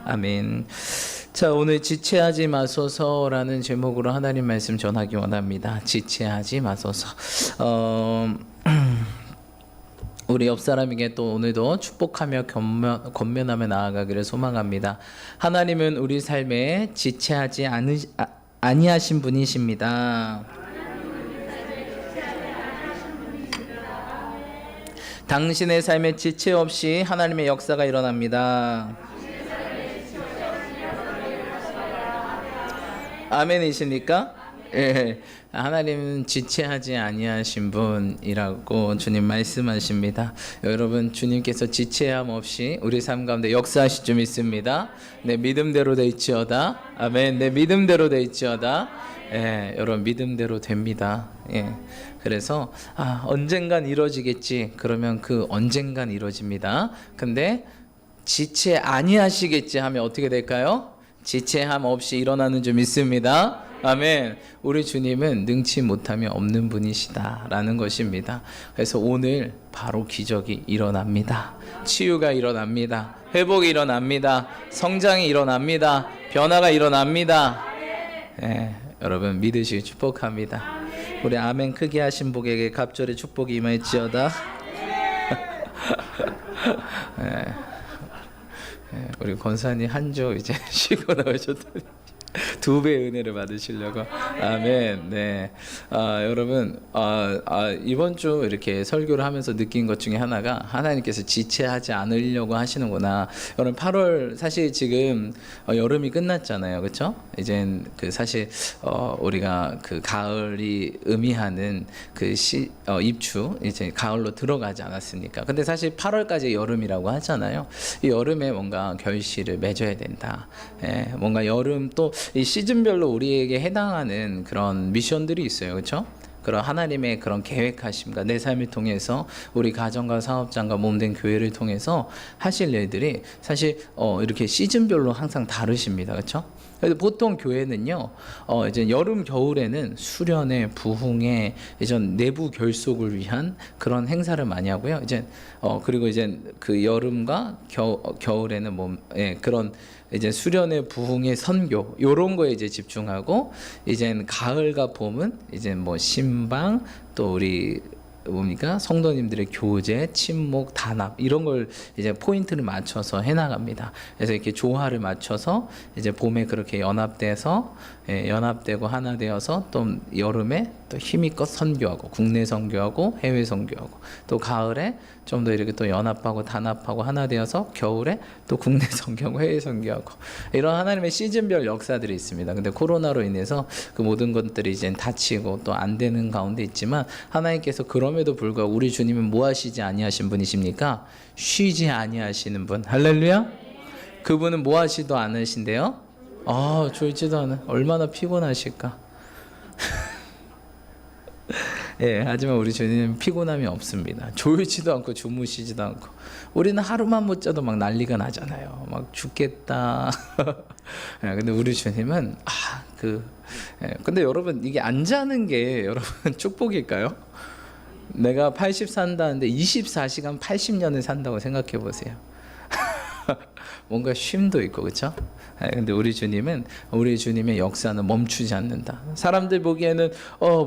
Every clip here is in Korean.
아멘. 자, 오늘 지체하지 마소서라는 제목으로 하나님 말씀 전하기 원합니다. 지체하지 마소서. 우리 옆 사람에게 또 오늘도 축복하며 권면하며 나아가기를 소망합니다. 하나님은 우리 삶에 지체하지 아니하신 분이십니다. 당신의 삶에 지체 없이 하나님의 역사가 일어납니다. 아멘이십니까? 예. 하나님은 지체하지 아니하신 분이라고 주님 말씀하십니다. 여러분, 주님께서 지체함 없이 우리 삶 가운데 역사하실 줄 믿습니다. 내 믿음대로 되있지어다. 아멘. 내 믿음대로 되있지어다. 예, 여러분 믿음대로 됩니다. 예. 그래서 언젠간 이루어지겠지. 그러면 그 언젠간 이루어집니다. 근데 지체 아니하시겠지 하면 어떻게 될까요? 지체함 없이 일어나는 줄 믿습니다. 아멘. 우리 주님은 능치 못하며 없는 분이시다라는 것입니다. 그래서 오늘 바로 기적이 일어납니다. 치유가 일어납니다. 회복이 일어납니다. 성장이 일어납니다. 변화가 일어납니다. 네, 여러분 믿으시기 축복합니다. 우리 아멘 크게 하신 분에게 갑절의 축복이 임할지어다. 네. 우리 권사님 한 주 이제 쉬고 나오셨더니 2배의 은혜를 받으시려고. 아멘. 네. 여러분, 이번 주 이렇게 설교를 하면서 느낀 것 중에 하나가 하나님께서 지체하지 않으려고 하시는구나. 여러분, 8월 사실 지금 여름이 끝났잖아요. 그렇죠? 이젠 그 사실 우리가 그 가을이 의미하는 그 입추 이제 가을로 들어가지 않았습니까? 근데 사실 8월까지 여름이라고 하잖아요. 이 여름에 뭔가 결실을 맺어야 된다. 예, 뭔가 여름 또 이 시즌별로 우리에게 해당하는 그런 미션들이 있어요. 그렇죠? 그런 하나님의 그런 계획하심과 내 삶을 통해서 우리 가정과 사업장과 몸된 교회를 통해서 하실 일들이 사실 이렇게 시즌별로 항상 다르십니다. 그렇죠? 그래서 보통 교회는요, 이제 여름 겨울에는 수련회, 부흥회, 이제 내부 결속을 위한 그런 행사를 많이 하고요. 이제 그리고 이제 그 여름과 겨울에는 그런 이제 수련회, 부흥회, 선교 요런 거에 이제 집중하고, 이제 가을과 봄은 이제 신방, 또 우리 뭡니까? 성도님들의 교제, 친목, 단합 이런 걸 이제 포인트를 맞춰서 해나갑니다. 그래서 이렇게 조화를 맞춰서 이제 봄에 그렇게 연합되고 하나 되어서 또 여름에 또 힘있껏 선교하고 국내 선교하고 해외 선교하고, 또 가을에 좀 더 이렇게 또 연합하고 단합하고 하나 되어서 겨울에 또 국내 선교하고 해외 선교하고, 이런 하나님의 시즌별 역사들이 있습니다. 근데 코로나로 인해서 그 모든 것들이 이제 닫히고 또 안 되는 가운데 있지만, 하나님께서 그럼에도 불구하고 우리 주님은 뭐 하시지 아니하신 분이십니까? 쉬지 아니하시는 분. 할렐루야. 그분은 뭐 하시도 않으신데요? 졸지도 않아. 얼마나 피곤하실까. 예, 하지만 우리 주님은 피곤함이 없습니다. 졸지도 않고 주무시지도 않고. 우리는 하루만 못 자도 막 난리가 나잖아요. 막 죽겠다. 예, 근데 우리 주님은 근데 여러분, 이게 안 자는 게 여러분 축복일까요? 내가 80 산다는데 24시간 80년을 산다고 생각해 보세요. 뭔가 쉼도 있고, 그렇죠? 근데 우리 주님의 역사는 멈추지 않는다. 사람들 보기에는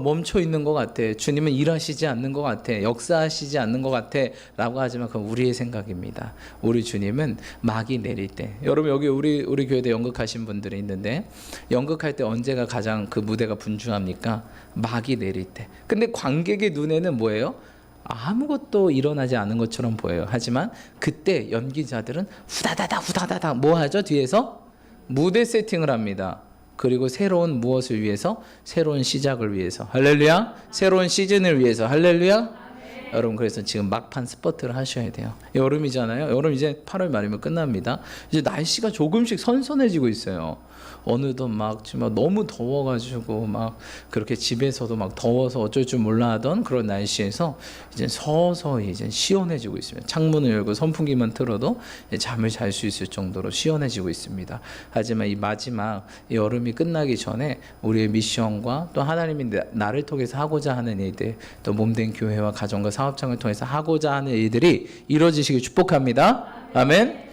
멈춰 있는 것 같아. 주님은 일하시지 않는 것 같아. 역사하시지 않는 것 같아. 라고 하지만 그건 우리의 생각입니다. 우리 주님은 막이 내릴 때, 여러분 여기 우리 교회에 연극하신 분들이 있는데, 연극할 때 언제가 가장 그 무대가 분주합니까? 막이 내릴 때. 근데 관객의 눈에는 뭐예요? 아무것도 일어나지 않은 것처럼 보여요. 하지만 그때 연기자들은 후다다다 뭐 하죠? 뒤에서 무대 세팅을 합니다. 그리고 새로운 무엇을 위해서? 새로운 시작을 위해서. 할렐루야. 새로운 시즌을 위해서. 할렐루야. 여러분, 그래서 지금 막판 스퍼트를 하셔야 돼요. 여름이잖아요. 여름 이제 8월 말이면 끝납니다. 이제 날씨가 조금씩 선선해지고 있어요. 어느덧 정말 너무 더워가지고 막 그렇게 집에서도 막 더워서 어쩔 줄 몰라 하던 그런 날씨에서 이제 서서히 이제 시원해지고 있습니다. 창문을 열고 선풍기만 틀어도 잠을 잘 수 있을 정도로 시원해지고 있습니다. 하지만 이 마지막 여름이 끝나기 전에 우리의 미션과 또 하나님이 나를 통해서 하고자 하는 일들, 또 몸된 교회와 가정과 사업장을 통해서 하고자 하는 일들이 이루어지시길 축복합니다. 아멘.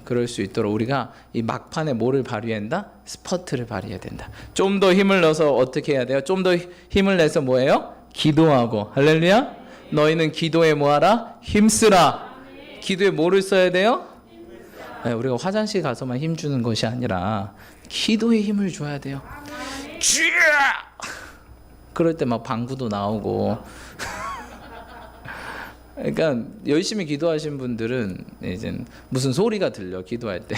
그럴 수 있도록 우리가 이 막판에 뭐를 발휘한다? 스퍼트를 발휘해야 된다. 좀 더 힘을 넣어서 어떻게 해야 돼요? 좀 더 힘을 내서 뭐예요? 기도하고. 할렐루야. 너희는 기도에 뭐하라? 힘쓰라. 기도에 뭐를 써야 돼요? 우리가 화장실 가서만 힘 주는 것이 아니라 기도에 힘을 줘야 돼요. 그럴 때 막 방구도 나오고. 그러니까 열심히 기도하신 분들은 이제 무슨 소리가 들려, 기도할 때.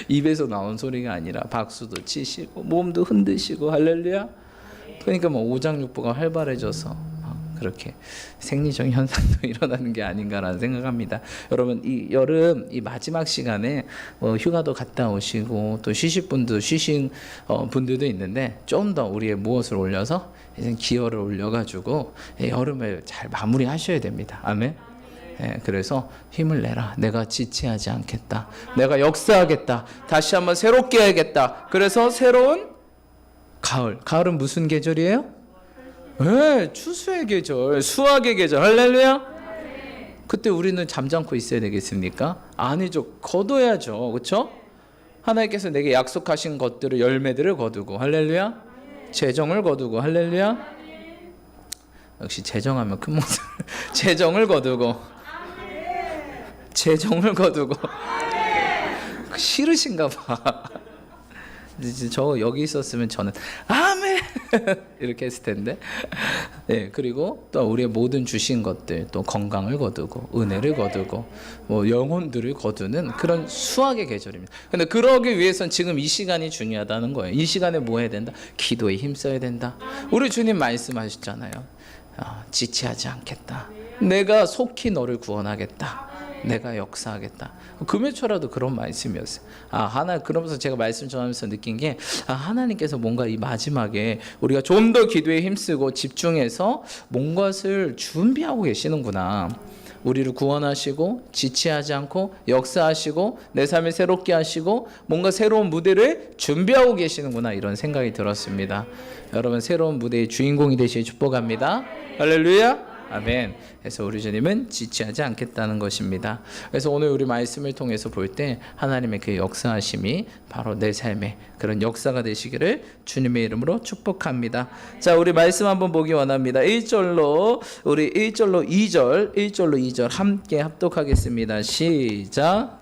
입에서 나온 소리가 아니라 박수도 치시고 몸도 흔드시고. 할렐루야. 그러니까 뭐 오장육부가 활발해져서 그렇게 생리적 현상도 일어나는 게 아닌가라는 생각합니다. 여러분, 이 여름 이 마지막 시간에 휴가도 갔다 오시고 또 쉬실 분도 쉬신 분들도 있는데 좀 더 우리의 무엇을 올려서 이제 기여를 올려가지고 여름을 잘 마무리하셔야 됩니다. 아멘. 그래서 힘을 내라. 내가 지체하지 않겠다. 내가 역사하겠다. 다시 한번 새롭게 해야겠다. 그래서 새로운 가을. 가을은 무슨 계절이에요? 추수의 계절, 수확의 계절. 할렐루야. 그때 우리는 잠잠고 있어야 되겠습니까? 아니죠. 거둬야죠. 그렇죠? 하나님께서 내게 약속하신 것들을, 열매들을 거두고. 할렐루야. 재정을 거두고. 할렐루야. 역시 재정하면 큰 목소리. 재정을 거두고. 재정을 거두고. 싫으신가 봐. 저 여기 있었으면 저는 아멘 이렇게 했을 텐데. 그리고 또 우리의 모든 주신 것들, 또 건강을 거두고 은혜를 거두고 뭐 영혼들을 거두는 그런 수확의 계절입니다. 근데 그러기 위해선 지금 이 시간이 중요하다는 거예요. 이 시간에 뭐 해야 된다? 기도에 힘써야 된다. 우리 주님 말씀하셨잖아요. 지체하지 않겠다. 내가 속히 너를 구원하겠다. 내가 역사하겠다. 금요초라도 그런 말씀이었어요. 그러면서 제가 말씀 전하면서 느낀 게 하나님께서 뭔가 이 마지막에 우리가 좀 더 기도에 힘쓰고 집중해서 뭔가를 준비하고 계시는구나. 우리를 구원하시고 지체하지 않고 역사하시고 내 삶을 새롭게 하시고 뭔가 새로운 무대를 준비하고 계시는구나, 이런 생각이 들었습니다. 여러분, 새로운 무대의 주인공이 되시길 축복합니다. 할렐루야. 아멘. 그래서 우리 주님은 지체하지 않겠다는 것입니다. 그래서 오늘 우리 말씀을 통해서 볼 때 하나님의 그 역사하심이 바로 내 삶의 그런 역사가 되시기를 주님의 이름으로 축복합니다. 자, 우리 말씀 한번 보기 원합니다. 1절로 2절 함께 합독하겠습니다. 시작.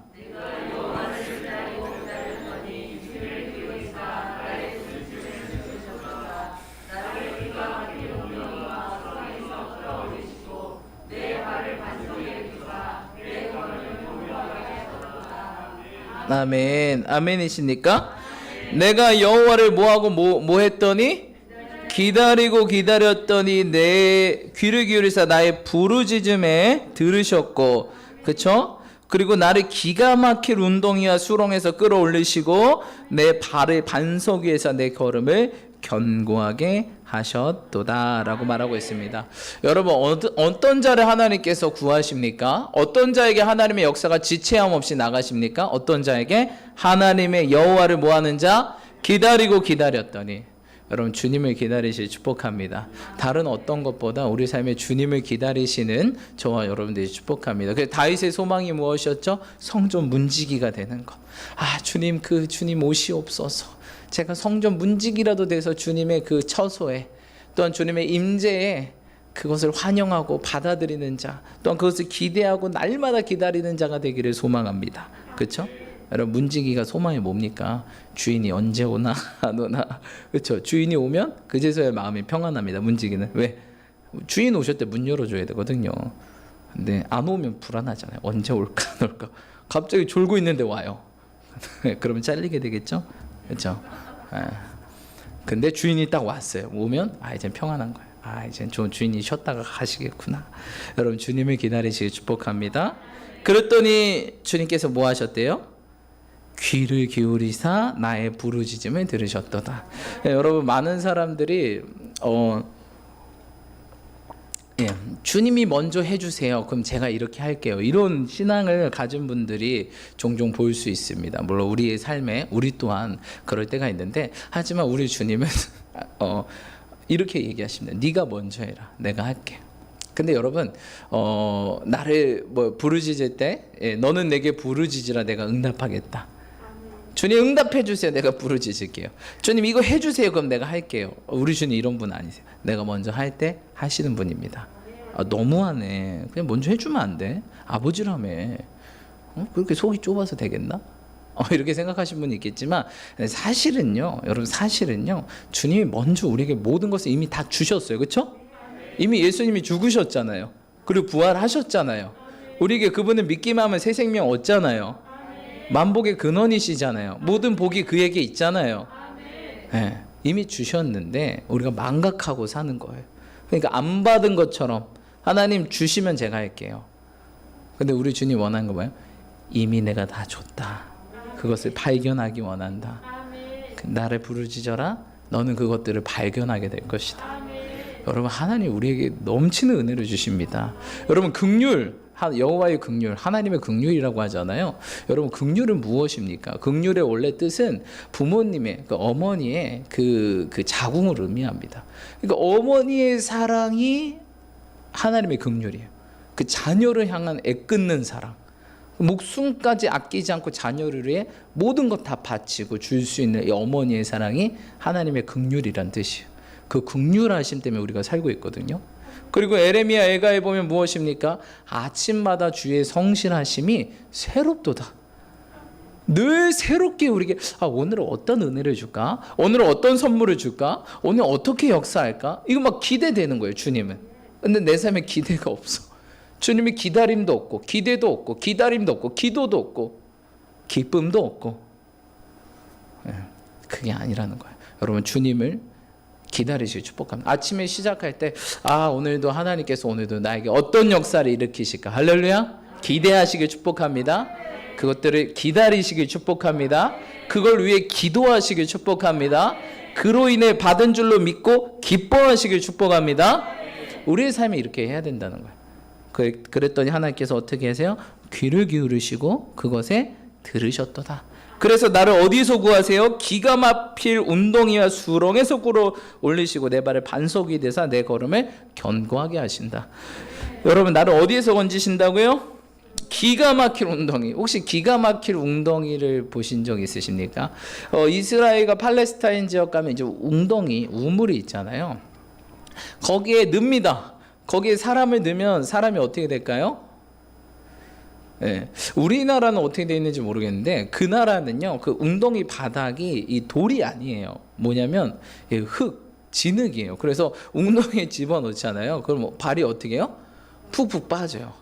아멘. 아멘이십니까? 내가 여호와를 뭐하고 뭐 했더니? 기다리고 기다렸더니 내 귀를 기울이사 나의 부르짖음에 들으셨고, 그쵸? 그리고 나를 기가 막힐 운동이와 수렁에서 끌어올리시고 내 발을 반석 위에서 내 걸음을 견고하게 하셨도다 라고 말하고 있습니다. 여러분, 어떤 자를 하나님께서 구하십니까? 어떤 자에게 하나님의 역사가 지체함 없이 나가십니까? 어떤 자에게? 하나님의 여호와를 뭐하는 자? 기다리고 기다렸더니. 여러분, 주님을 기다리실 축복합니다. 다른 어떤 것보다 우리 삶에 주님을 기다리시는 저와 여러분들이 축복합니다. 그래서 다윗의 소망이 무엇이었죠? 성전 문지기가 되는 것. 주님, 주님 오시옵소서. 제가 성전 문지기라도 돼서 주님의 그 처소에, 또한 주님의 임재에 그것을 환영하고 받아들이는 자, 또한 그것을 기대하고 날마다 기다리는 자가 되기를 소망합니다. 그렇죠? 여러분, 문지기가 소망이 뭡니까? 주인이 언제 오나 안 오나. 그렇죠? 주인이 오면 그제서야 마음이 평안합니다. 문지기는. 왜? 주인 오실 때 문 열어줘야 되거든요. 근데 안 오면 불안하잖아요. 언제 올까 안 올까. 갑자기 졸고 있는데 와요. 그러면 잘리게 되겠죠? 그렇죠? 근데 주인이 딱 왔어요. 오면 이제 평안한 거예요. 이제 주인이 쉬었다가 가시겠구나. 여러분, 주님을 기다리시길 축복합니다. 그랬더니 주님께서 뭐 하셨대요? 귀를 기울이사 나의 부르짖음을 들으셨도다. 여러분, 많은 사람들이 주님이 먼저 해주세요. 그럼 제가 이렇게 할게요. 이런 신앙을 가진 분들이 종종 볼 수 있습니다. 물론 우리의 삶에 우리 또한 그럴 때가 있는데, 하지만 우리 주님은 이렇게 얘기하십니다. 네가 먼저 해라. 내가 할게. 근데 여러분 나를 뭐 부르짖을 때 너는 내게 부르짖으라 내가 응답하겠다. 주님 응답해 주세요. 내가 부르짖을게요. 주님 이거 해주세요. 그럼 내가 할게요. 우리 주님 이런 분 아니세요. 내가 먼저 할 때 하시는 분입니다. 너무하네. 그냥 먼저 해주면 안 돼? 아버지라며. 그렇게 속이 좁아서 되겠나? 이렇게 생각하시는 분이 있겠지만 사실은요, 여러분 사실은요, 주님이 먼저 우리에게 모든 것을 이미 다 주셨어요. 그렇죠? 이미 예수님이 죽으셨잖아요. 그리고 부활하셨잖아요. 우리에게 그분을 믿기만 하면 새 생명 얻잖아요. 만복의 근원이시잖아요. 모든 복이 그에게 있잖아요. 네, 이미 주셨는데 우리가 망각하고 사는 거예요. 그러니까 안 받은 것처럼 하나님 주시면 제가 할게요. 근데 우리 주님 원하는 거 뭐예요? 이미 내가 다 줬다. 그것을 발견하기 원한다. 나를 부르짖어라. 너는 그것들을 발견하게 될 것이다. 여러분 하나님 우리에게 넘치는 은혜를 주십니다. 여러분 긍휼, 여호와의 긍휼, 하나님의 긍휼이라고 하잖아요. 여러분 긍휼은 무엇입니까? 긍휼의 원래 뜻은 부모님의, 어머니의 그 자궁을 의미합니다. 그러니까 어머니의 사랑이 하나님의 긍휼이에요. 그 자녀를 향한 애끓는 사랑, 목숨까지 아끼지 않고 자녀를 위해 모든 것 다 바치고 줄 수 있는 이 어머니의 사랑이 하나님의 긍휼이란 뜻이에요. 그 긍휼하심 때문에 우리가 살고 있거든요. 그리고 에레미야 애가에 보면 무엇입니까? 아침마다 주의 성실하심이 새롭도다. 늘 새롭게 우리에게 오늘은 어떤 은혜를 줄까? 오늘은 어떤 선물을 줄까? 오늘 어떻게 역사할까? 이거 막 기대되는 거예요, 주님은. 근데 내 삶에 기대가 없어. 주님이 기다림도 없고 기대도 없고 기다림도 없고 기도도 없고 기쁨도 없고, 그게 아니라는 거예요. 여러분 주님을 기다리시기 축복합니다. 아침에 시작할 때 오늘도 하나님께서 오늘도 나에게 어떤 역사를 일으키실까? 할렐루야. 기대하시길 축복합니다. 그것들을 기다리시길 축복합니다. 그걸 위해 기도하시길 축복합니다. 그로 인해 받은 줄로 믿고 기뻐하시길 축복합니다. 우리의 삶이 이렇게 해야 된다는 거예요. 그랬더니 하나님께서 어떻게 하세요? 귀를 기울이시고 그것에 들으셨도다. 그래서 나를 어디서 구하세요? 기가 막힐 운동이와 수렁에서 끌어 올리시고 내 발을 반석 위에 대사 내 걸음을 견고하게 하신다. 여러분 나를 어디에서 건지신다고요? 기가 막힐 웅덩이. 혹시 기가 막힐 웅덩이를 보신 적 있으십니까? 이스라엘과 팔레스타인 지역 가면 이제 웅덩이, 우물이 있잖아요. 거기에 넣습니다. 거기에 사람을 넣으면 사람이 어떻게 될까요? 네. 우리나라는 어떻게 되어 있는지 모르겠는데 그 나라는요, 그 웅덩이 바닥이 이 돌이 아니에요. 뭐냐면 흙, 진흙이에요. 그래서 웅덩이에 집어넣잖아요. 그럼 발이 어떻게 해요? 푹푹 빠져요.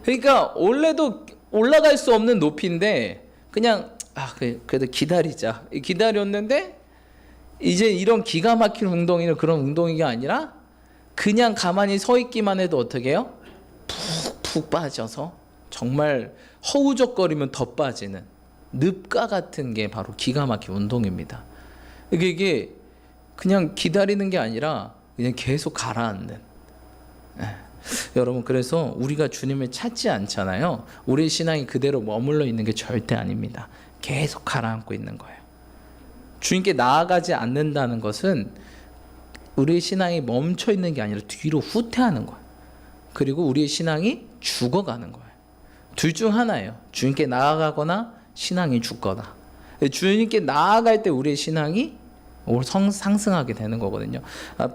그러니까 원래도 올라갈 수 없는 높이인데 그냥 그래도 기다리자. 기다렸는데 이제 이런 기가 막힌 웅덩이는 그런 웅덩이가 아니라 그냥 가만히 서 있기만 해도 어떻게 해요? 푹푹 빠져서 정말 허우적거리면 더 빠지는 늪가 같은 게 바로 기가 막힌 운동입니다. 이게 그냥 기다리는 게 아니라 그냥 계속 가라앉는. 여러분 그래서 우리가 주님을 찾지 않잖아요. 우리 신앙이 그대로 머물러 있는 게 절대 아닙니다. 계속 가라앉고 있는 거예요. 주님께 나아가지 않는다는 것은 우리의 신앙이 멈춰 있는 게 아니라 뒤로 후퇴하는 거예요. 그리고 우리의 신앙이 죽어가는 거예요. 둘 중 하나예요. 주님께 나아가거나 신앙이 죽거나. 주님께 나아갈 때 우리의 신앙이 상승하게 되는 거거든요.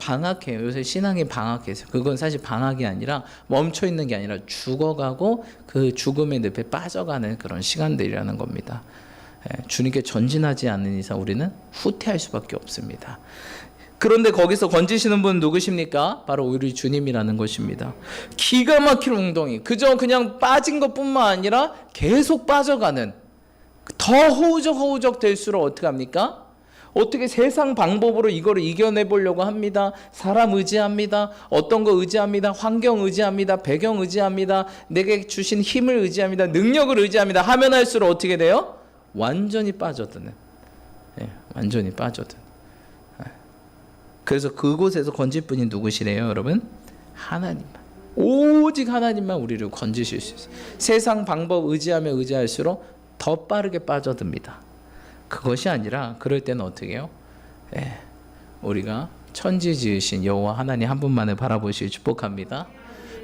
방학해요. 요새 신앙이 방학해서 그건 사실 방학이 아니라 멈춰 있는 게 아니라 죽어가고 그 죽음의 늪에 빠져가는 그런 시간들이라는 겁니다. 주님께 전진하지 않는 이상 우리는 후퇴할 수밖에 없습니다. 그런데 거기서 건지시는 분은 누구십니까? 바로 우리 주님이라는 것입니다. 기가 막힌 웅덩이, 그저 그냥 빠진 것뿐만 아니라 계속 빠져가는, 더 허우적 될수록 어떻게 합니까? 어떻게 세상 방법으로 이거를 이겨내보려고 합니다. 사람 의지합니다. 어떤 거 의지합니다. 환경 의지합니다. 배경 의지합니다. 내게 주신 힘을 의지합니다. 능력을 의지합니다. 하면 할수록 어떻게 돼요? 완전히 빠져드는. 완전히 빠져드는. 그래서 그곳에서 건질 분이 누구시래요, 여러분? 하나님만. 오직 하나님만 우리를 건지실 수 있어요. 세상 방법 의지하면 의지할수록 더 빠르게 빠져듭니다. 그것이 아니라 그럴 때는 어떻게 해요? 우리가 천지 지으신 여호와 하나님 한 분만을 바라보시길 축복합니다.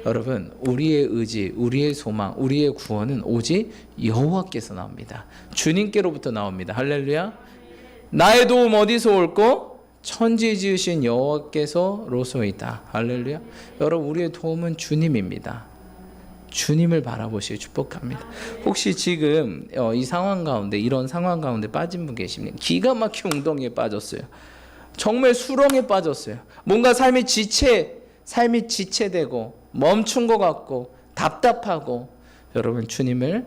여러분, 우리의 의지, 우리의 소망, 우리의 구원은 오직 여호와께서 나옵니다. 주님께로부터 나옵니다. 할렐루야. 나의 도움 어디서 올꼬? 천지 지으신 여호와께서로소이다. 할렐루야. 여러분, 우리의 도움은 주님입니다. 주님을 바라보시고 축복합니다. 혹시 지금 이 상황 가운데, 이런 상황 가운데 빠진 분 계십니까? 기가 막힌 웅덩이에 빠졌어요. 정말 수렁에 빠졌어요. 뭔가 삶이 지체되고 멈춘 것 같고 답답하고, 여러분, 주님을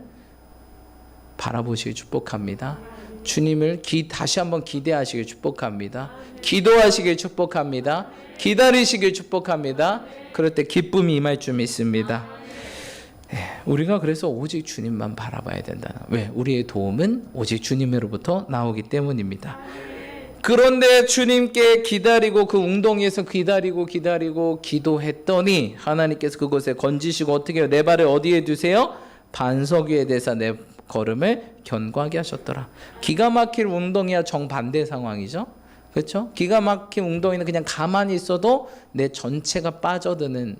바라보시기 축복합니다. 주님을 다시 한번 기대하시길 축복합니다. 기도하시길 축복합니다. 기다리시길 축복합니다. 그럴 때 기쁨이 임할 줄 믿습니다. 우리가 그래서 오직 주님만 바라봐야 된다. 왜? 우리의 도움은 오직 주님으로부터 나오기 때문입니다. 그런데 주님께 기다리고 그 웅덩이에서 기다리고 기도했더니 하나님께서 그곳에 건지시고 어떻게 해요? 내 발을 어디에 두세요? 반석 위에 대사 내 걸음을 견고하게 하셨더라. 기가 막힐 웅덩이와 정반대 상황이죠. 그렇죠? 기가 막힌 웅덩이는 그냥 가만히 있어도 내 전체가 빠져드는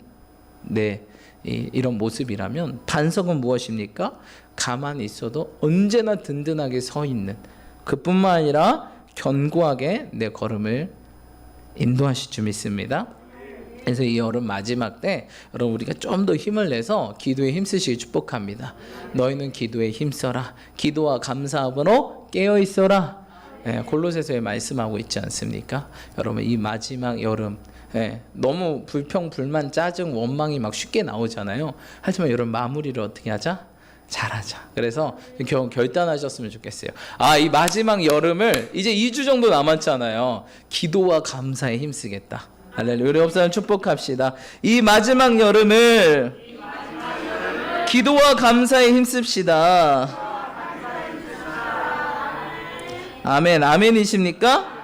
이런 모습이라면, 반석은 무엇입니까? 가만히 있어도 언제나 든든하게 서 있는, 그뿐만 아니라 견고하게 내 걸음을 인도하실 줄 믿습니다. 그래서 이 여름 마지막 때 여러분, 우리가 좀 더 힘을 내서 기도에 힘쓰시기 축복합니다. 너희는 기도에 힘써라. 기도와 감사함으로 깨어 있어라. 골로새서에 말씀하고 있지 않습니까? 여러분, 이 마지막 여름, 너무 불평, 불만, 짜증, 원망이 막 쉽게 나오잖아요. 하지만 여러분, 마무리를 어떻게 하자? 잘하자. 그래서 결단하셨으면 좋겠어요. 이 마지막 여름을 이제 2주 정도 남았잖아요. 기도와 감사에 힘쓰겠다. 할렐루야. 우리 없사람 축복합시다. 이 마지막 여름을 기도와 감사에 힘씁시다. 아멘. 아멘이십니까?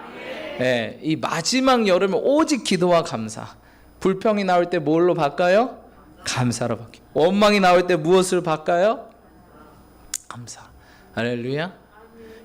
네, 이 마지막 여름은 오직 기도와 감사. 불평이 나올 때 뭘로 바꿔요? 감사로 바뀌어요. 원망이 나올 때 무엇을 바꿔요? 감사. 할렐루야.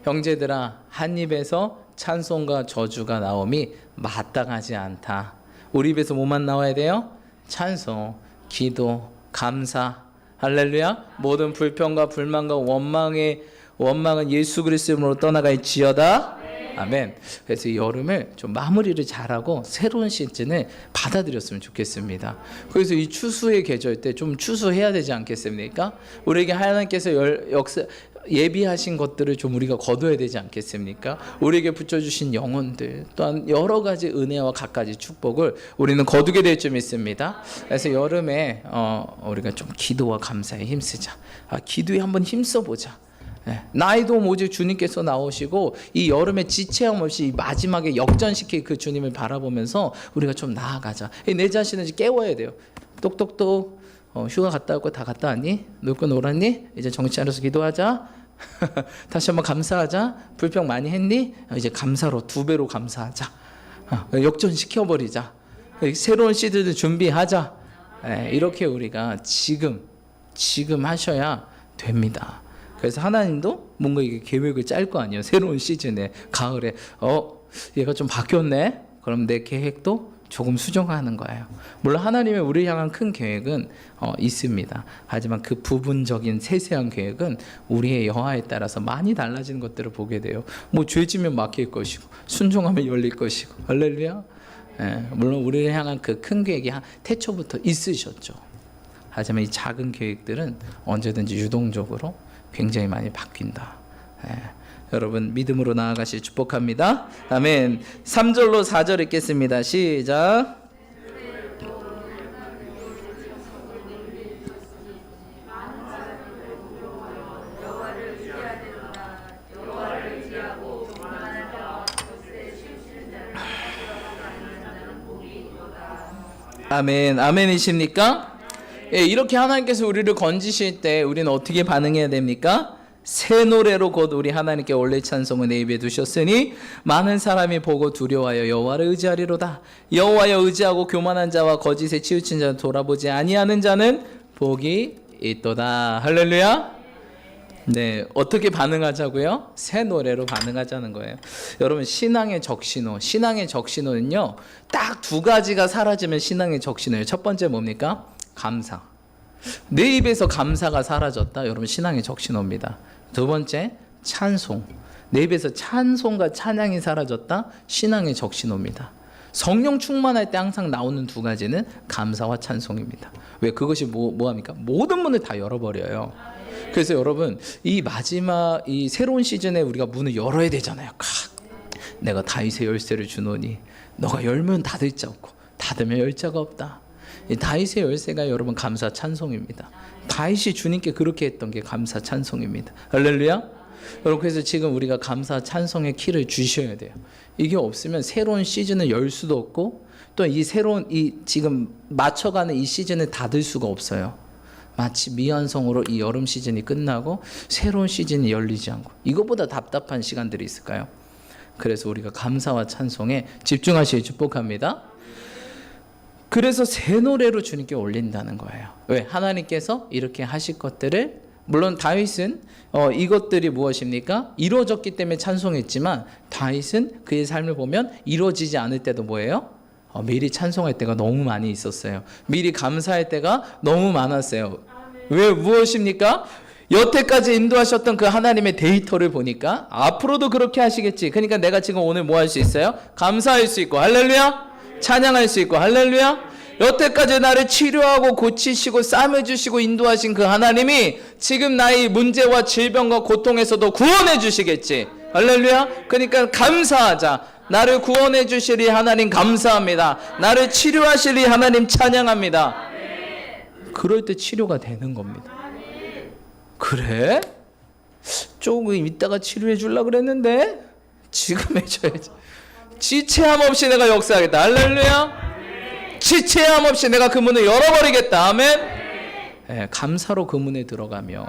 형제들아, 한 입에서 찬송과 저주가 나옴이 마땅하지 않다. 우리 입에서 뭐만 나와야 돼요? 찬송, 기도, 감사. 할렐루야. 모든 불평과 불만과 원망은 예수 그리스도 이름으로 떠나갈지어다. 아멘. 그래서 이 여름을 좀 마무리를 잘하고 새로운 시즌을 받아들였으면 좋겠습니다. 그래서 이 추수의 계절 때 좀 추수해야 되지 않겠습니까? 우리에게 하나님께서 예비하신 것들을 좀 우리가 거둬야 되지 않겠습니까? 우리에게 붙여주신 영혼들, 또한 여러 가지 은혜와 갖가지 축복을 우리는 거두게 될 줄 믿습니다. 그래서 여름에 우리가 좀 기도와 감사에 힘쓰자. 기도에 한번 힘써보자. 나의 도움 오직 주님께서 나오시고, 이 여름에 지체함 없이 이 마지막에 역전시킬 그 주님을 바라보면서 우리가 좀 나아가자. 내 자신을 깨워야 돼요. 똑똑똑. 휴가 갔다 올 거 다 갔다 왔니? 놀 거 놀았니? 이제 정신 차려서 기도하자. 다시 한번 감사하자. 불평 많이 했니? 이제 감사로 2배로 감사하자. 역전시켜버리자. 새로운 시즌을 준비하자. 이렇게 우리가 지금 하셔야 됩니다. 그래서 하나님도 뭔가 이게 계획을 짤 거 아니에요. 새로운 시즌에, 가을에 얘가 좀 바뀌었네. 그럼 내 계획도 조금 수정하는 거예요. 물론 하나님의 우리를 향한 큰 계획은 있습니다. 하지만 그 부분적인 세세한 계획은 우리의 여하에 따라서 많이 달라지는 것들을 보게 돼요. 뭐 죄지면 막힐 것이고 순종하면 열릴 것이고. 할렐루야. 물론 우리를 향한 그 큰 계획이 태초부터 있으셨죠. 하지만 이 작은 계획들은 언제든지 유동적으로 굉장히 많이 바뀐다. 여러분, 믿음으로 나아가시 축복합니다. 아멘. 3절로 4절 읽겠습니다. 시작. 아멘. 아멘이십니까? 이렇게 하나님께서 우리를 건지실 때 우리는 어떻게 반응해야 됩니까? 새 노래로 곧 우리 하나님께 원래 찬송을 내 입에 두셨으니 많은 사람이 보고 두려워하여 여호와를 의지하리로다. 여호와여 의지하고 교만한 자와 거짓에 치우친 자는 돌아보지 아니하는 자는 복이 있도다. 할렐루야. 네, 어떻게 반응하자고요? 새 노래로 반응하자는 거예요. 여러분, 신앙의 적신호는요, 딱 2가지가 사라지면 신앙의 적신호예요. 첫 번째 뭡니까? 감사. 내 입에서 감사가 사라졌다. 여러분 신앙의 적신호입니다. 두 번째, 찬송. 내 입에서 찬송과 찬양이 사라졌다. 신앙의 적신호입니다. 성령 충만할 때 항상 나오는 두 가지는 감사와 찬송입니다. 왜? 그것이 뭐합니까? 모든 문을 다 열어버려요. 그래서 여러분 이 마지막 이 새로운 시즌에 우리가 문을 열어야 되잖아요. 내가 다윗의 열쇠를 주노니 너가 열면 닫을 자 없고 닫으면 열 자가 없다. 이 다윗의 열쇠가 여러분 감사 찬송입니다. 다윗이 주님께 그렇게 했던 게 감사 찬송입니다. 할렐루야. 여러분 그래서 지금 우리가 감사 찬송의 키를 주셔야 돼요. 이게 없으면 새로운 시즌을 열 수도 없고 또 이 새로운 이 지금 맞춰가는 이 시즌을 닫을 수가 없어요. 마치 미완성으로 이 여름 시즌이 끝나고 새로운 시즌이 열리지 않고 이것보다 답답한 시간들이 있을까요? 그래서 우리가 감사와 찬송에 집중하시길 축복합니다. 그래서 새 노래로 주님께 올린다는 거예요. 왜? 하나님께서 이렇게 하실 것들을 물론 다윗은 이것들이 무엇입니까? 이루어졌기 때문에 찬송했지만 다윗은 그의 삶을 보면 이루어지지 않을 때도 뭐예요? 미리 찬송할 때가 너무 많이 있었어요. 미리 감사할 때가 너무 많았어요. 왜? 무엇입니까? 여태까지 인도하셨던 그 하나님의 데이터를 보니까 앞으로도 그렇게 하시겠지. 그러니까 내가 지금 오늘 뭐 할 수 있어요? 감사할 수 있고 할렐루야. 찬양할 수 있고 할렐루야. 여태까지 나를 치료하고 고치시고 싸매주시고 인도하신 그 하나님이 지금 나의 문제와 질병과 고통에서도 구원해 주시겠지. 할렐루야. 그러니까 감사하자. 나를 구원해 주시리 하나님 감사합니다. 나를 치료하시리 하나님 찬양합니다. 그럴 때 치료가 되는 겁니다. 그래? 조금 이따가 치료해 주려고 그랬는데 지금 해줘야지. 지체함 없이 내가 역사하겠다. 할렐루야. 지체함 없이 내가 그 문을 열어버리겠다. 아멘. 네, 감사로 그 문에 들어가며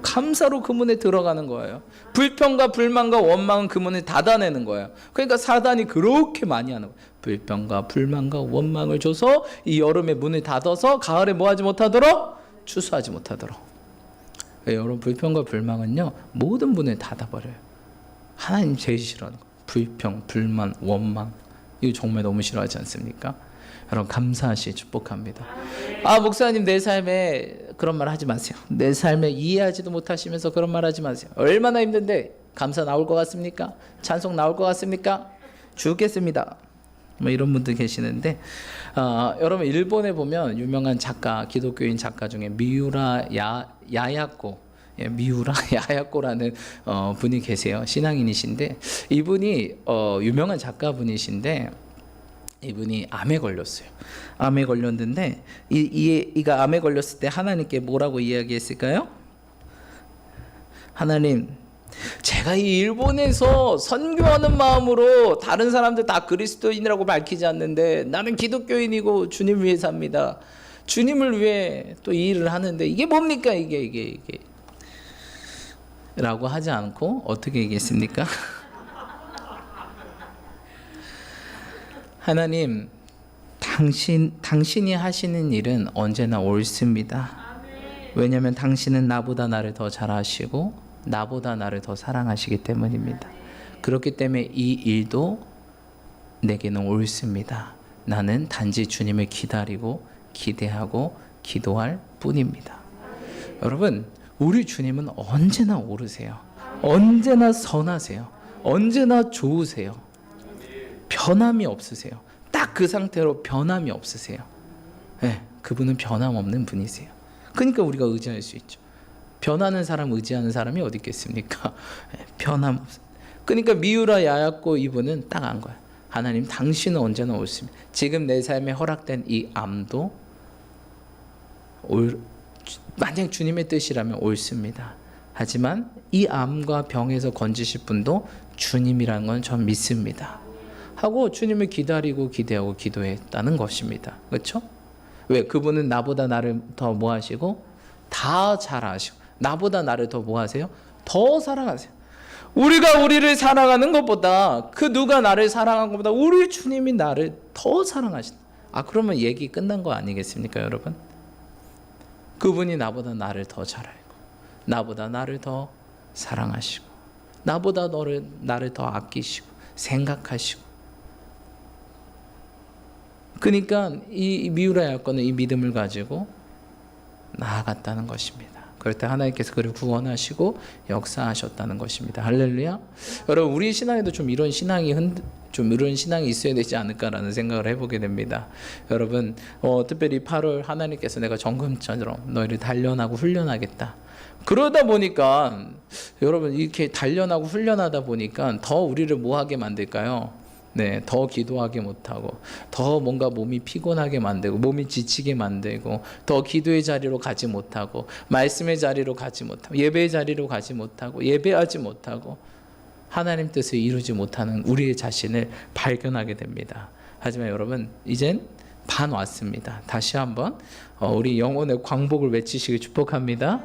감사로 그 문에 들어가는 거예요. 불평과 불만과 원망은 그 문을 닫아내는 거예요. 그러니까 사단이 그렇게 많이 하는 거예요. 불평과 불만과 원망을 줘서 이 여름에 문을 닫아서 가을에 뭐 하지 못하도록? 추수하지 못하도록. 네, 여러분 불평과 불망은요 모든 문을 닫아버려요. 하나님 제일 싫어하는 거. 불평, 불만, 원망 이거 정말 너무 싫어하지 않습니까? 여러분 감사하시 축복합니다. 목사님 내 삶에 그런 말 하지 마세요. 내 삶에 이해하지도 못하시면서 그런 말 하지 마세요. 얼마나 힘든데 감사 나올 것 같습니까? 찬송 나올 것 같습니까? 죽겠습니다. 뭐 이런 분들 계시는데 여러분 일본에 보면 유명한 작가 기독교인 작가 중에 미우라 야야코 미우라 야야코라는 분이 계세요. 신앙인이신데 이분이 유명한 작가분이신데 이분이 암에 걸렸어요. 암에 걸렸는데 이가 암에 걸렸을 때 하나님께 뭐라고 이야기했을까요? 하나님, 제가 이 일본에서 선교하는 마음으로 다른 사람들 다 그리스도인이라고 밝히지 않는데 나는 기독교인이고 주님 위해 삽니다. 주님을 위해 또 이 일을 하는데 이게 뭡니까 이게 라고 하지 않고 어떻게 얘기했습니까? 하나님, 당신이 하시는 일은 언제나 옳습니다. 왜냐하면 당신은 나보다 나를 더 잘 아시고 나보다 나를 더 사랑하시기 때문입니다. 그렇기 때문에 이 일도 내게는 옳습니다. 나는 단지 주님을 기다리고 기대하고 기도할 뿐입니다. 여러분, 우리 주님은 언제나 옳으세요. 언제나 선하세요. 언제나 좋으세요. 변함이 없으세요. 딱 그 상태로 변함이 없으세요. 네, 그분은 변함없는 분이세요. 그러니까 우리가 의지할 수 있죠. 변하는 사람 의지하는 사람이 어디 있겠습니까? 네, 변함 없어. 그러니까 미우라 야야코 이분은 딱 안 거야. 하나님 당신은 언제나 옳습니다. 지금 내 삶에 허락된 이 암도 만약 주님의 뜻이라면 옳습니다. 하지만 이 암과 병에서 건지실 분도 주님이라는 건 전 믿습니다. 하고 주님을 기다리고 기대하고 기도했다는 것입니다. 그렇죠? 왜? 그분은 나보다 나를 더 뭐 하시고 다 잘 아시고 나보다 나를 더 뭐 하세요? 더 사랑하세요. 우리가 우리를 사랑하는 것보다 그 누가 나를 사랑한 것보다 우리 주님이 나를 더 사랑하신다. 그러면 얘기 끝난 거 아니겠습니까, 여러분? 그분이 나보다 나를 더 잘 알고 나보다 나를 더 사랑하시고 나보다 나를 더 아끼시고 생각하시고 그러니까 이 미우라 야야코는 이 믿음을 가지고 나아갔다는 것입니다. 그럴 때 하나님께서 그를 구원하시고 역사하셨다는 것입니다. 할렐루야. 여러분, 우리 신앙에도 좀 이런 신앙이 있어야 되지 않을까라는 생각을 해보게 됩니다. 여러분, 특별히 8월 하나님께서 내가 정금처럼 너희를 단련하고 훈련하겠다. 그러다 보니까 여러분, 이렇게 단련하고 훈련하다 보니까 더 우리를 뭐하게 만들까요? 네, 더 기도하게 못하고, 더 뭔가 몸이 피곤하게 만들고, 몸이 지치게 만들고, 더 기도의 자리로 가지 못하고, 말씀의 자리로 가지 못하고, 예배의 자리로 가지 못하고, 예배하지 못하고, 하나님 뜻을 이루지 못하는 우리의 자신을 발견하게 됩니다. 하지만 여러분, 이젠 반 왔습니다. 다시 한번 우리 영혼의 광복을 외치시길 축복합니다.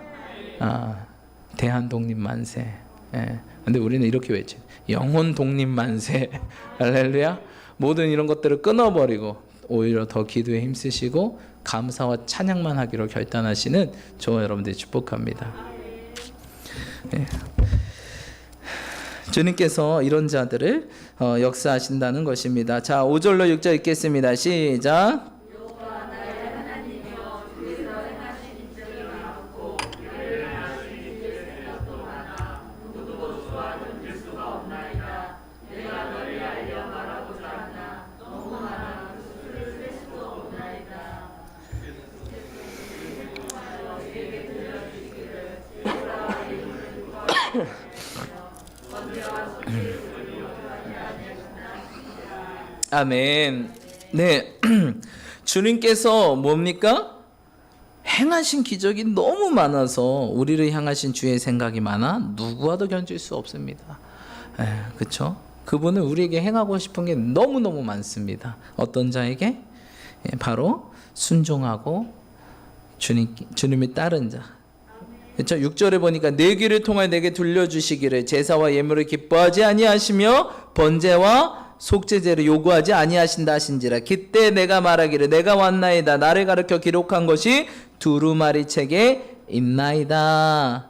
대한독립 만세. 예. 근데 우리는 이렇게 외쳐요. 영혼 독립 만세. 할렐루야. 모든 이런 것들을 끊어버리고 오히려 더 기도에 힘쓰시고 감사와 찬양만 하기로 결단하시는 저와 여러분들이 축복합니다. 예. 주님께서 이런 자들을 역사하신다는 것입니다. 자, 5절로 6절 읽겠습니다. 시작. 아멘. 네. 주님께서 뭡니까? 행하신 기적이 너무 많아서 우리를 향하신 주의 생각이 많아 누구와도 견줄 수 없습니다. 그렇죠? 그분은 우리에게 행하고 싶은 게 너무너무 많습니다. 어떤 자에게? 바로 순종하고 주님이 따른 자. 그렇죠? 6절에 보니까 내 귀를 통하여 내게 들려주시기를 제사와 예물을 기뻐하지 아니하시며 번제와 속죄제를 요구하지 아니하신다 하신지라. 그때 내가 말하기를 내가 왔나이다. 나를 가르쳐 기록한 것이 두루마리 책에 있나이다.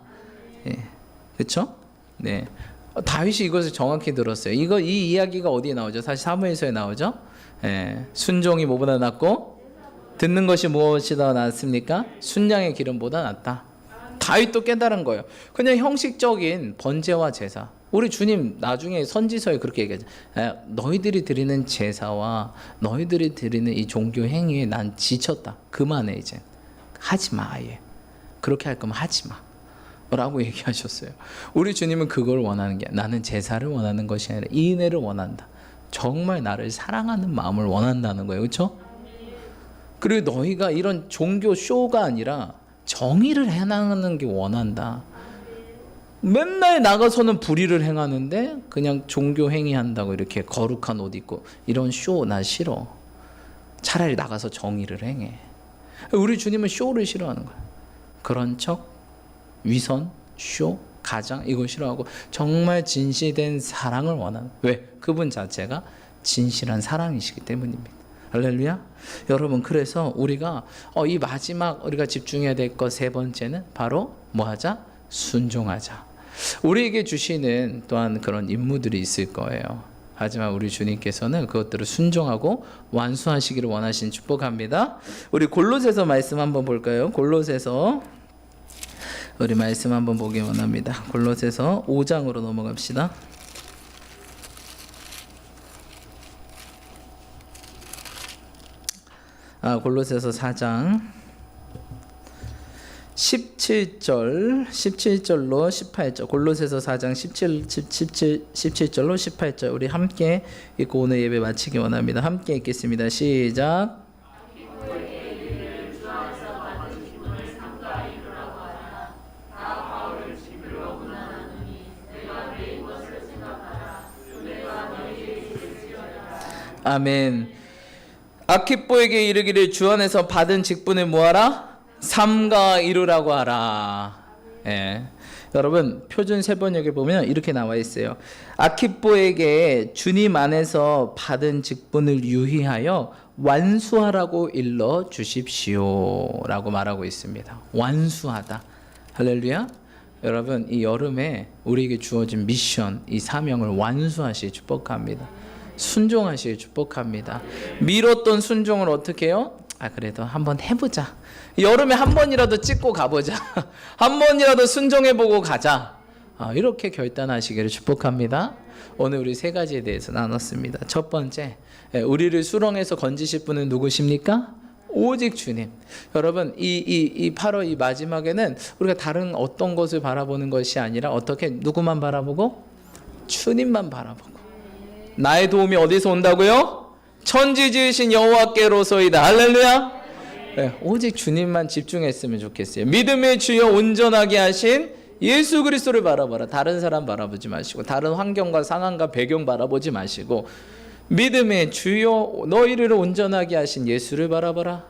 그렇죠? 네. 다윗이 이것을 정확히 들었어요. 이 이야기가 어디에 나오죠? 사실 사무엘서에 나오죠. 순종이 뭐보다 낫고 듣는 것이 무엇이더 낫습니까? 순양의 기름보다 낫다. 다윗도 깨달은 거예요. 그냥 형식적인 번제와 제사. 우리 주님 나중에 선지서에 그렇게 얘기하죠. 너희들이 드리는 제사와 너희들이 드리는 이 종교 행위에 난 지쳤다. 그만해 이제. 하지 마 아예. 그렇게 할 거면 하지 마. 라고 얘기하셨어요. 우리 주님은 그걸 원하는 게 나는 제사를 원하는 것이 아니라 이 은혜를 원한다. 정말 나를 사랑하는 마음을 원한다는 거예요. 그렇죠? 그리고 너희가 이런 종교 쇼가 아니라 정의를 해나가는 게 원한다. 맨날 나가서는 불의를 행하는데 그냥 종교 행위한다고 이렇게 거룩한 옷 입고 이런 쇼 나 싫어. 차라리 나가서 정의를 행해. 우리 주님은 쇼를 싫어하는 거야. 그런 척, 위선, 쇼, 가장 이거 싫어하고 정말 진실된 사랑을 원하는. 왜? 그분 자체가 진실한 사랑이시기 때문입니다. 할렐루야. 여러분, 그래서 우리가 이 마지막 우리가 집중해야 될 것 세 번째는 바로 뭐하자? 순종하자. 우리에게 주시는 또한 그런 임무들이 있을 거예요. 하지만 우리 주님께서는 그것들을 순종하고 완수하시기를 원하신 축복합니다. 우리 골로새서 말씀 한번 볼까요? 골로새서 우리 말씀 한번 보기 원합니다. 골로새서 5장으로 넘어갑시다. 골로새서 4장 17절로 18절. 골로새서 4장 17절로 18절. 우리 함께 읽고 오늘 예배 마치기 원합니다. 함께 읽겠습니다. 시작. 아멘. 아키뽀에게 이르기를 주 안에서 받은 직분을 뭐하라? 삼가 이루라고 하라. 여러분, 표준 세번역에 보면 이렇게 나와 있어요. 아키뽀에게 주님 안에서 받은 직분을 유의하여 완수하라고 일러 주십시오 라고 말하고 있습니다. 완수하다. 할렐루야. 여러분, 이 여름에 우리에게 주어진 미션, 이 사명을 완수하시길 축복합니다. 순종하시길 축복합니다. 미뤘던 순종을 어떻게 해요? 그래도 한번 해보자. 여름에 한 번이라도 찍고 가보자. 한 번이라도 순종해보고 가자. 이렇게 결단하시기를 축복합니다. 오늘 우리 세 가지에 대해서 나눴습니다. 첫 번째, 우리를 수렁에서 건지실 분은 누구십니까? 오직 주님. 여러분, 이 8월 이 마지막에는 우리가 다른 어떤 것을 바라보는 것이 아니라 어떻게 누구만 바라보고? 주님만 바라보고. 나의 도움이 어디서 온다고요? 천지 지으신 여호와께로소이다. 할렐루야. 오직 주님만 집중했으면 좋겠어요. 믿음의 주여 온전하게 하신 예수 그리스도를 바라봐라. 다른 사람 바라보지 마시고, 다른 환경과 상황과 배경 바라보지 마시고, 믿음의 주여 너희를 온전하게 하신 예수를 바라봐라.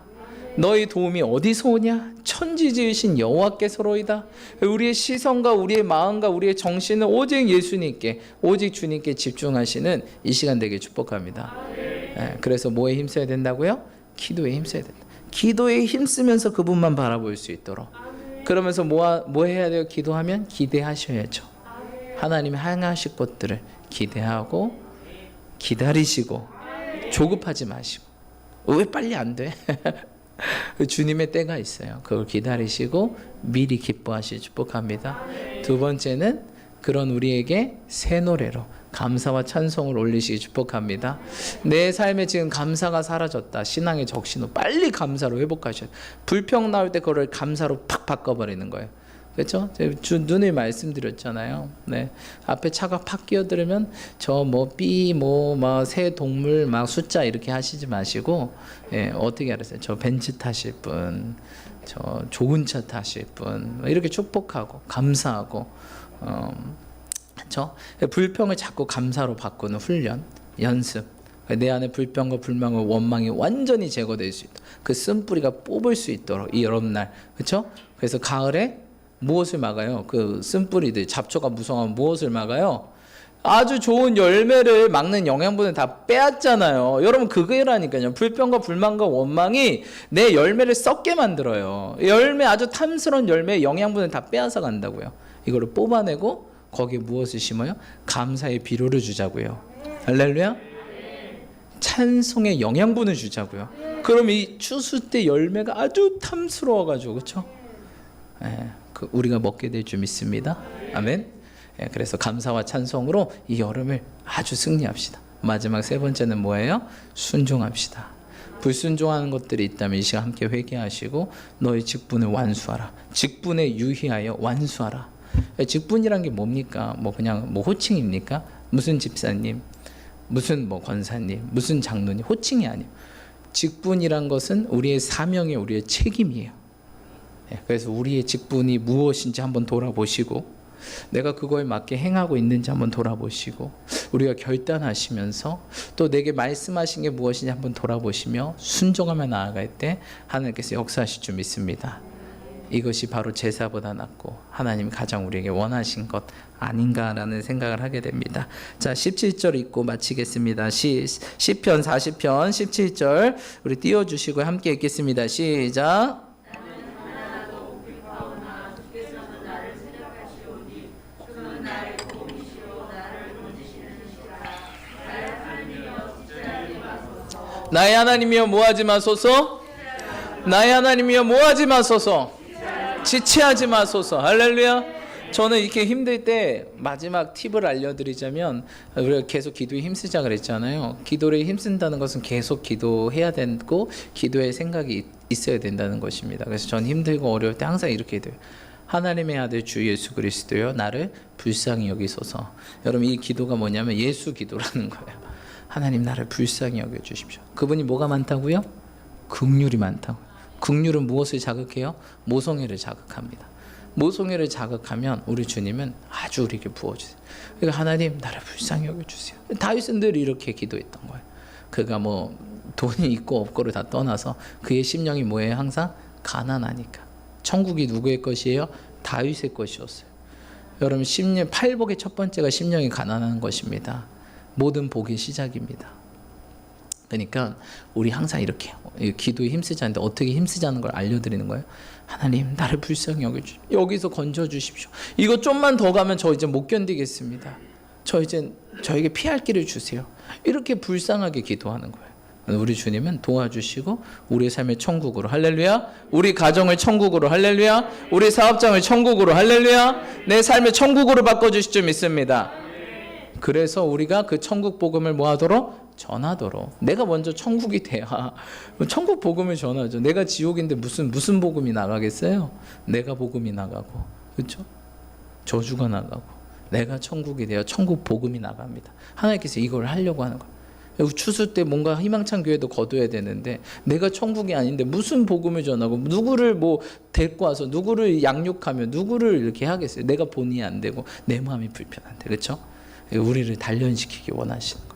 너희 도움이 어디서 오냐? 천지 지으신 여호와께서로이다. 우리의 시선과 우리의 마음과 우리의 정신을 오직 예수님께, 오직 주님께 집중하시는 이 시간 되게 축복합니다. 그래서 뭐에 힘써야 된다고요? 기도에 힘써야 된다. 기도에 힘쓰면서 그분만 바라볼 수 있도록. 그러면서 뭐 해야 돼요? 기도하면 기대하셔야죠. 하나님이 행하실 것들을 기대하고 기다리시고, 조급하지 마시고. 왜 빨리 안 돼? 주님의 때가 있어요. 그걸 기다리시고 미리 기뻐하시기 축복합니다. 두 번째는 그런 우리에게 새 노래로 감사와 찬송을 올리시기 축복합니다. 내 삶에 지금 감사가 사라졌다. 신앙의 적신호 빨리 감사로 회복하셔야 돼요. 불평 나올 때 그걸 감사로 팍 바꿔버리는 거예요. 그렇죠? 누누이 말씀드렸잖아요. 네. 앞에 차가 팍 끼어들으면 저 새 동물 숫자 이렇게 하시지 마시고, 어떻게 알았어요? 저 벤츠 타실 분, 저 좋은 차 타실 분, 이렇게 축복하고 감사하고, 그렇죠? 불평을 자꾸 감사로 바꾸는 훈련, 연습. 내 안에 불평과 불만과 원망이 완전히 제거될 수 있도록, 그 쓴뿌리가 뽑을 수 있도록 이 여름날, 그렇죠? 그래서 가을에 무엇을 막아요? 그 쓴뿌리들, 잡초가 무성하면 무엇을 막아요? 아주 좋은 열매를 막는 영양분을 다 빼앗잖아요. 여러분, 그거라니까요. 불평과 불만과 원망이 내 열매를 썩게 만들어요. 열매, 아주 탐스러운 열매의 영양분을 다 빼앗아 간다고요. 이거를 뽑아내고 거기에 무엇을 심어요? 감사의 비료를 주자고요. 할렐루야. 찬송의 영양분을 주자고요. 그럼 이 추수 때 열매가 아주 탐스러워가지고, 그렇죠? 우리가 먹게 될 줄 믿습니다. 아멘. 그래서 감사와 찬송으로 이 여름을 아주 승리합시다. 마지막 세 번째는 뭐예요? 순종합시다. 불순종하는 것들이 있다면 이 시간 함께 회개하시고 너희 직분을 완수하라. 직분에 유의하여 완수하라. 직분이란 게 뭡니까? 그냥 호칭입니까? 무슨 집사님, 무슨 권사님, 무슨 장로님, 호칭이 아니에요. 직분이란 것은 우리의 사명이, 우리의 책임이에요. 그래서 우리의 직분이 무엇인지 한번 돌아보시고, 내가 그거에 맞게 행하고 있는지 한번 돌아보시고, 우리가 결단하시면서 또 내게 말씀하신 게 무엇인지 한번 돌아보시며 순종하며 나아갈 때 하나님께서 역사하실 줄 믿습니다. 이것이 바로 제사보다 낫고 하나님이 가장 우리에게 원하신 것 아닌가라는 생각을 하게 됩니다. 자, 17절 읽고 마치겠습니다. 시편 40편 17절 우리 띄워주시고 함께 읽겠습니다. 시작. 나의 하나님이여 뭐하지 마소서. 나의 하나님이여 뭐하지 마소서. 지체하지 마소서. 할렐루야. 저는 이렇게 힘들 때 마지막 팁을 알려드리자면, 우리가 계속 기도에 힘쓰자 그랬잖아요. 기도에 힘쓴다는 것은 계속 기도해야 되고 기도의 생각이 있어야 된다는 것입니다. 그래서 전 힘들고 어려울 때 항상 이렇게 돼요. 하나님의 아들 주 예수 그리스도여 나를 불쌍히 여기소서. 여러분, 이 기도가 뭐냐면 예수 기도라는 거예요. 하나님 나를 불쌍히 여겨주십시오. 그분이 뭐가 많다고요? 긍휼이 많다고요. 긍휼은 무엇을 자극해요? 모성애를 자극합니다. 모성애를 자극하면 우리 주님은 아주 우리에게 부어주세요. 그러니까 하나님 나를 불쌍히 여겨주세요. 다윗은 늘 이렇게 기도했던 거예요. 그가 돈이 있고 없고를 다 떠나서 그의 심령이 뭐예요? 항상 가난하니까. 천국이 누구의 것이에요? 다윗의 것이었어요. 여러분, 팔복의 첫 번째가 심령이 가난한 것입니다. 모든 복의 시작입니다. 그러니까 우리 항상 이렇게 기도에 힘쓰자는데 어떻게 힘쓰자는 걸 알려드리는 거예요. 하나님 나를 불쌍히 여겨주십시오. 여기서 건져주십시오. 이거 좀만 더 가면 저 이제 못 견디겠습니다. 저에게 피할 길을 주세요. 이렇게 불쌍하게 기도하는 거예요. 우리 주님은 도와주시고 우리 삶의 천국으로 할렐루야, 우리 가정을 천국으로 할렐루야, 우리 사업장을 천국으로 할렐루야, 내 삶의 천국으로 바꿔주실 줄 믿습니다. 그래서 우리가 그 천국 복음을 뭐하도록? 전하도록. 내가 먼저 천국이 돼야 천국 복음을 전하죠. 내가 지옥인데 무슨 복음이 나가겠어요? 내가 복음이 나가고, 그렇죠? 저주가 나가고, 내가 천국이 되어 천국 복음이 나갑니다. 하나님께서 이걸 하려고 하는 거예요. 추수 때 뭔가 희망찬 교회도 거둬야 되는데 내가 천국이 아닌데 무슨 복음을 전하고 누구를 뭐 데리고 와서 누구를 양육하며 누구를 이렇게 하겠어요? 내가 본의 안 되고 내 마음이 불편한데, 그렇죠? 우리를 단련시키기 원하시는 거예요.